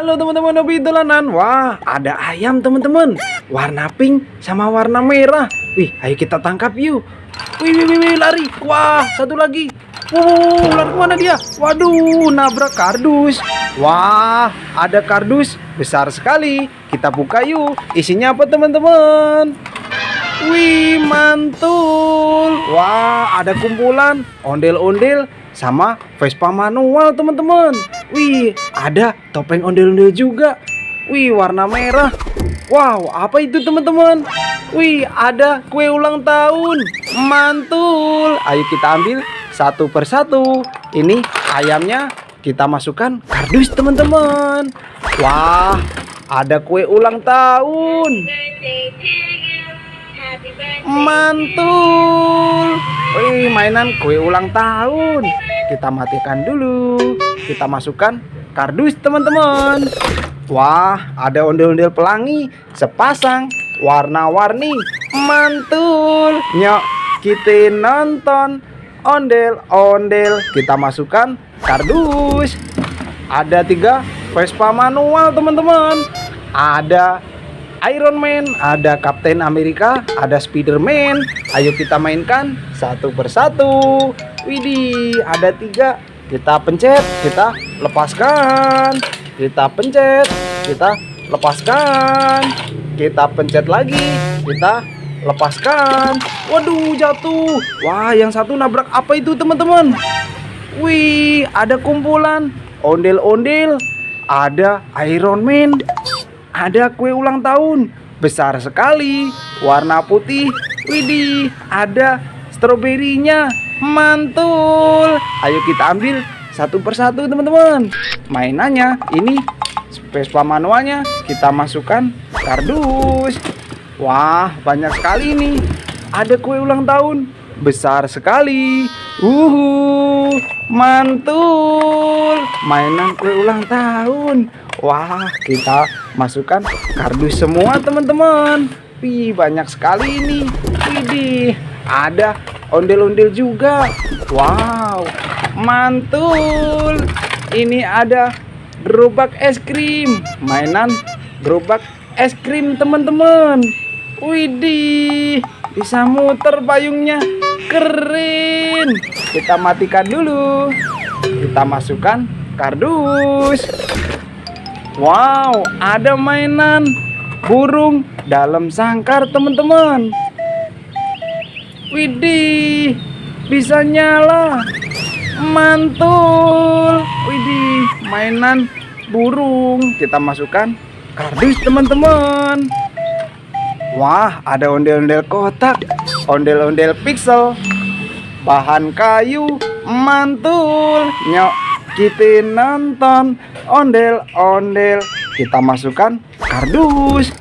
Halo teman-teman hobi dolanan. Wah, ada ayam teman-teman. Warna pink sama warna merah. Wih, ayo kita tangkap yuk. Wih, lari. Wah, satu lagi. Lari kemana dia? Waduh, nabrak kardus. Wah, ada kardus besar sekali. Kita buka yuk. Isinya apa teman-teman? Wih, mantul. Wah, ada kumpulan ondel-ondel sama Vespa manual teman-teman. Wih, ada topeng ondel-ondel juga. Wih, warna merah. Wow, apa itu teman-teman? Wih, ada kue ulang tahun. Mantul. Ayo kita ambil satu persatu. Ini ayamnya kita masukkan kardus teman-teman. Wah, ada kue ulang tahun. Mantul. Wih, mainan kue ulang tahun. Kita matikan dulu. Kita masukkan kardus teman-teman. Wah, ada ondel-ondel pelangi sepasang warna-warni. Mantul. Nyok, kita nonton ondel-ondel. Kita masukkan kardus. Ada 3 Vespa manual teman-teman. Ada Iron Man, ada Captain America, ada Spiderman. Ayo kita mainkan satu persatu. Widih, ada 3. Kita pencet, kita lepaskan. Kita pencet, kita lepaskan. Kita pencet lagi, kita lepaskan. Waduh, jatuh. Wah, yang satu nabrak apa itu teman-teman? Wih, ada kumpulan ondel-ondel. Ada Iron Man. Ada kue ulang tahun besar sekali, warna putih. Widih, ada stroberinya. Mantul. Ayo kita ambil satu persatu teman-teman. Mainannya ini Vespa manualnya kita masukkan kardus. Wah, banyak sekali nih. Ada kue ulang tahun besar sekali. Mantul. Mainan kue ulang tahun. Wah, kita masukkan kardus semua teman-teman. Wih, banyak sekali ini. Widih, ada ondel-ondel juga. Wow, mantul. Ini ada gerobak es krim. Mainan gerobak es krim teman-teman. Widih, bisa muter payungnya. Keren. Kita matikan dulu. Kita masukkan kardus. Wow, ada mainan burung dalam sangkar teman-teman. Widih, bisa nyala. Mantul. Widih, mainan burung. Kita masukkan kardus teman-teman. Wah, ada ondel-ondel kotak, ondel-ondel pixel, bahan kayu. Mantul. Nyok, kita nonton ondel-ondel. Kita masukkan kardus.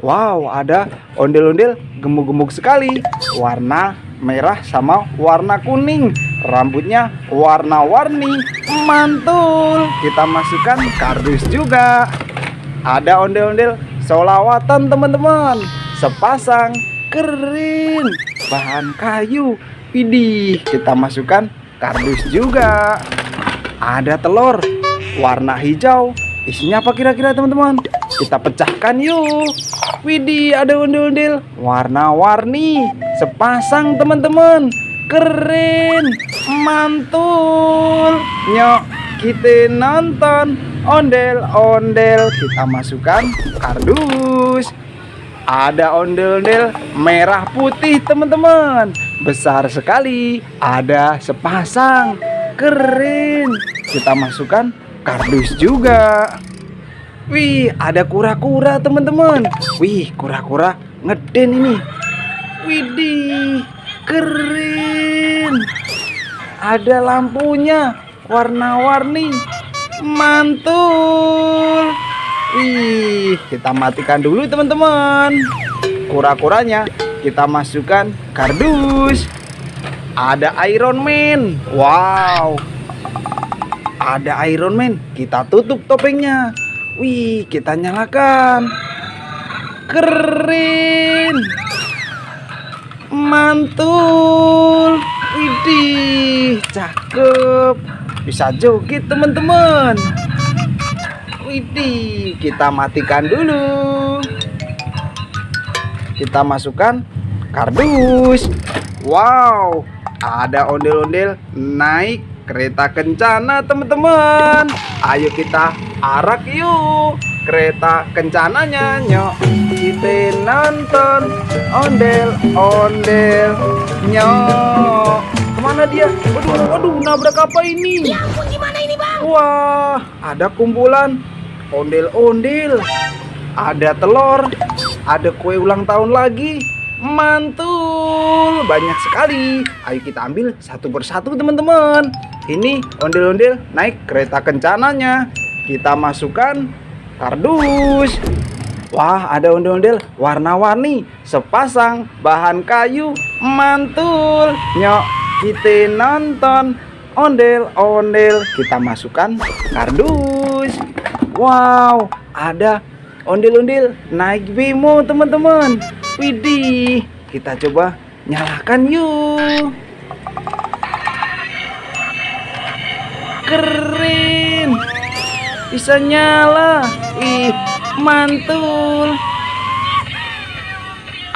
Wow, ada ondel-ondel gemuk-gemuk sekali. Warna merah sama warna kuning. Rambutnya warna-warni. Mantul. Kita masukkan kardus juga. Ada ondel-ondel solawatan teman-teman. Sepasang. Keren. Bahan kayu. Widih, kita masukkan kardus juga. Ada telur warna hijau. Isinya apa kira-kira teman-teman? Kita pecahkan yuk. Widih, ada ondel-ondel warna-warni sepasang teman-teman. Keren. Mantul. Nyok, kita nonton ondel-ondel. Kita masukkan kardus. Ada ondel-ondel merah putih teman-teman. Besar sekali. Ada sepasang. Keren. Kita masukkan kardus juga. Wih, ada kura-kura teman-teman. Wih, kura-kura ngeden ini. Widih, keren. Ada lampunya warna-warni. Mantul. Wih, kita matikan dulu teman-teman. Kura-kuranya kita masukkan kardus. Ada Iron Man. Wow, ada Iron Man. Kita tutup topengnya. Wih, kita nyalakan. Keren. Mantul. Widih, cakep. Bisa joget teman-teman. Widih, kita matikan dulu. Kita masukkan kardus. Wow, ada ondel-ondel naik kereta kencana teman-teman. Ayo kita arak yuk kereta kencananya, nyok. Kita nonton ondel-ondel, nyok. Kemana dia? Waduh, nabrak apa ini? Ya ampun, gimana ini bang? Wah, ada kumpulan ondel-ondel, ada telur, ada kue ulang tahun lagi. Mantul, banyak sekali. Ayo kita ambil satu persatu teman-teman. Ini ondel-ondel naik kereta kencananya. Kita masukkan kardus. Wah, ada ondel-ondel warna-warni, sepasang bahan kayu. Mantul, nyok. Kita nonton ondel-ondel. Kita masukkan kardus. Wow, ada ondel-ondel naik bemo teman-teman. Widih, kita coba nyalakan yuk. Keren, bisa nyala. Ih, mantul.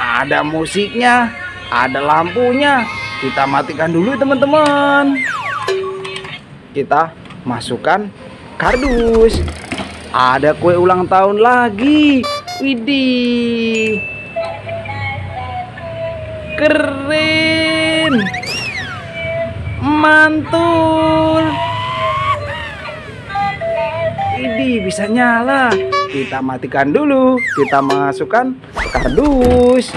Ada musiknya, ada lampunya. Kita matikan dulu teman-teman. Kita masukkan kardus. Ada kue ulang tahun lagi. Widih, keren, mantul. Widih, bisa nyala. Kita matikan dulu. Kita masukkan kardus.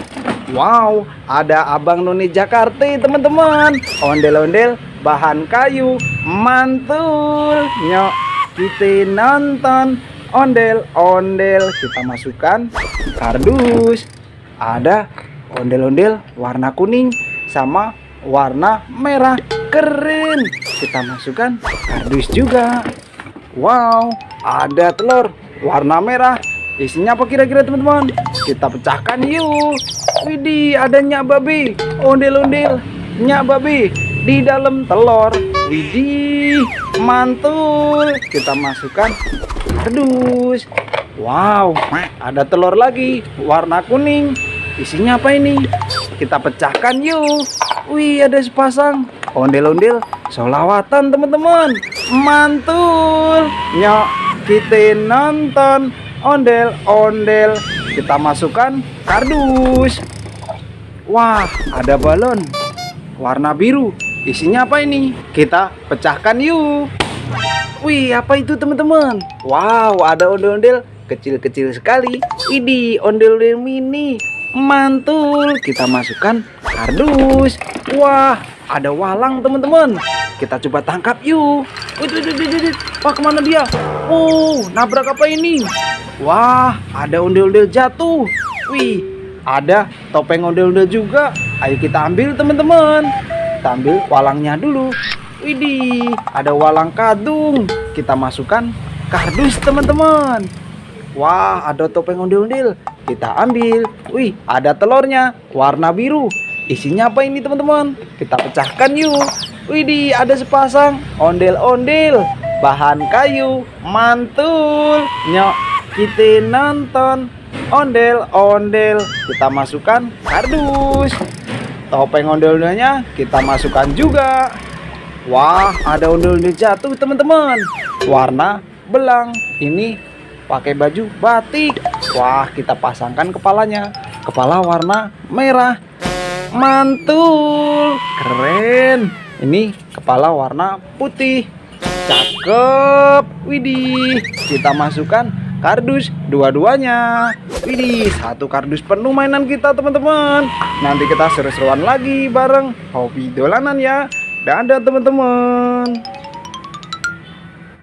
Wow, ada Abang Noni Jakarta teman-teman. Ondel-ondel bahan kayu. Mantul, nyok. Kita nonton ondel-ondel. Kita masukkan kardus. Ada ondel-ondel warna kuning sama warna merah. Keren. Kita masukkan kardus juga. Wow, ada telur warna merah. Isinya apa kira-kira teman-teman? Kita pecahkan yuk. Widih, ada nyak babi. Ondel-ondel nyak babi di dalam telur. Widih, mantul. Kita masukkan kardus. Wow, ada telur lagi warna kuning. Isinya apa ini? Kita pecahkan yuk. Wih, ada sepasang ondel-ondel solawatan teman-teman. Mantul, nyok. Kita nonton ondel-ondel. Kita masukkan kardus. Wah, ada balon warna biru. Isinya apa ini? Kita pecahkan yuk. Wih, apa itu teman-teman? Wow, ada ondel-ondel kecil-kecil sekali. Ini ondel-ondel mini. Mantul. Kita masukkan kardus. Wah, ada walang teman-teman. Kita coba tangkap yuk. Wah, kemana dia? Nabrak apa ini? Wah, ada ondel-ondel jatuh. Wih, ada topeng ondel-ondel juga. Ayo kita ambil teman-teman. Kita ambil walangnya dulu. Widih, ada walang kadung. Kita masukkan kardus teman-teman. Wah, ada topeng ondel-ondel. Kita ambil. Wih, ada telurnya warna biru. Isinya apa ini teman-teman? Kita pecahkan yuk. Widih, ada sepasang ondel-ondel bahan kayu. Mantul, nyok. Kita nonton ondel-ondel. Kita masukkan kardus. Topeng ondel-ondelnya kita masukkan juga. Wah, ada ondel-ondel jatuh teman-teman. Warna belang. Ini pakai baju batik. Wah, kita pasangkan kepalanya. Kepala warna merah. Mantul, keren. Ini kepala warna putih. Cakep. Widih, kita masukkan kardus dua-duanya. Widih, satu kardus penuh mainan kita teman-teman. Nanti kita seru-seruan lagi bareng Hobi Dolanan ya. Dadah teman-teman.